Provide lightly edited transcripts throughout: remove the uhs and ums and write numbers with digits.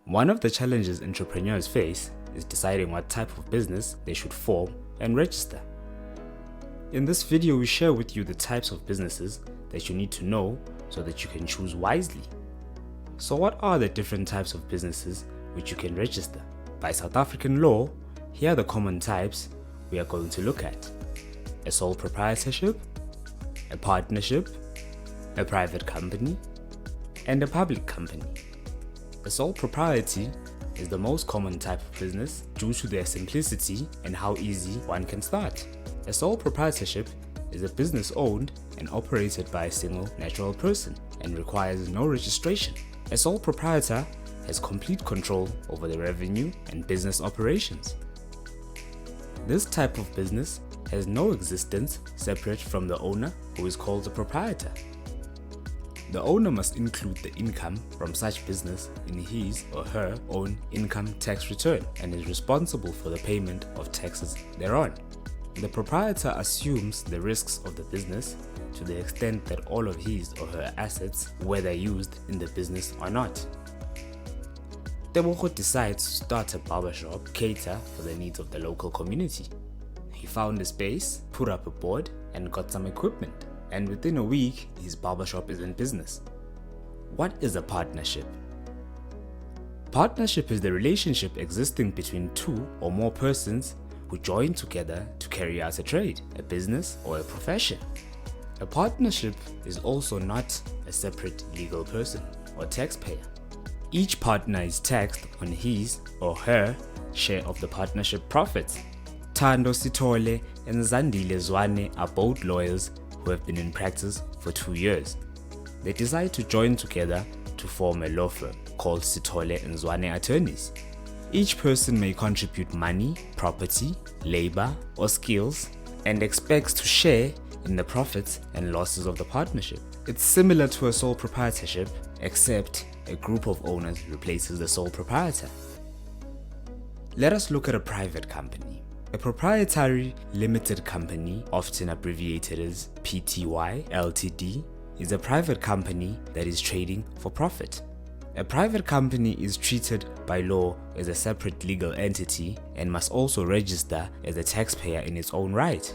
One of the challenges entrepreneurs face is deciding what type of business they should form and register. In this video, we share with you the types of businesses that you need to know so that you can choose wisely. So what are the different types of businesses which you can register? By South African law, here are the common types we are going to look at: a sole proprietorship, a partnership, a private company, and a public company. A sole propriety is the most common type of business due to their simplicity and how easy one can start. A sole proprietorship is a business owned and operated by a single natural person and requires no registration. A sole proprietor has complete control over the revenue and business operations. This type of business has no existence separate from the owner, who is called a proprietor. The owner must include the income from such business in his or her own income tax return and is responsible for the payment of taxes thereon. The proprietor assumes the risks of the business to the extent that all of his or her assets, whether used in the business or not. Tebogo decides to start a barbershop to cater for the needs of the local community. He found a space, put up a board, and got some equipment. And within a week, his barbershop is in business. What is a partnership? Partnership is the relationship existing between two or more persons who join together to carry out a trade, a business, or a profession. A partnership is also not a separate legal person or taxpayer. Each partner is taxed on his or her share of the partnership profits. Thando Sithole and Zandile Zwane are both lawyers who have been in practice for 2 years. They decide to join together to form a law firm called Sithole and Zwane Attorneys. Each person may contribute money, property, labor, or skills and expects to share in the profits and losses of the partnership. It's similar to a sole proprietorship, except a group of owners replaces the sole proprietor. Let us look at a private company. A proprietary limited company, often abbreviated as PTY Ltd, is a private company that is trading for profit. A private company is treated by law as a separate legal entity and must also register as a taxpayer in its own right.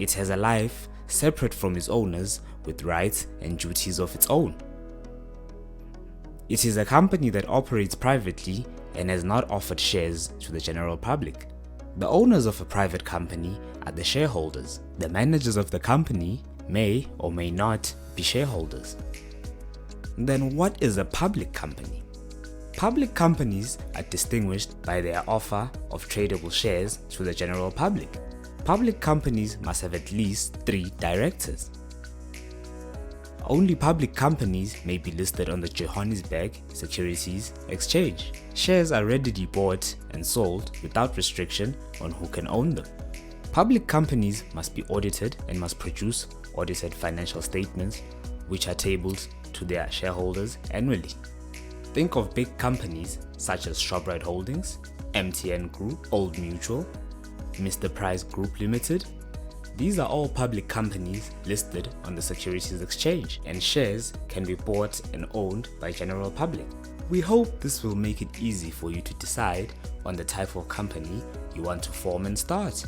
It has a life separate from its owners with rights and duties of its own. It is a company that operates privately and has not offered shares to the general public. The owners of a private company are the shareholders. The managers of the company may or may not be shareholders. Then what is a public company? Public companies are distinguished by their offer of tradable shares to the general public. Public companies must have at least 3 directors. Only public companies may be listed on the Johannesburg Securities Exchange. Shares are readily bought and sold without restriction on who can own them. Public companies must be audited and must produce audited financial statements which are tabled to their shareholders annually. Think of big companies such as Shoprite Holdings, MTN Group, Old Mutual, Mr. Price Group Limited. These are all public companies listed on the Securities Exchange, and shares can be bought and owned by general public. We hope this will make it easy for you to decide on the type of company you want to form and start.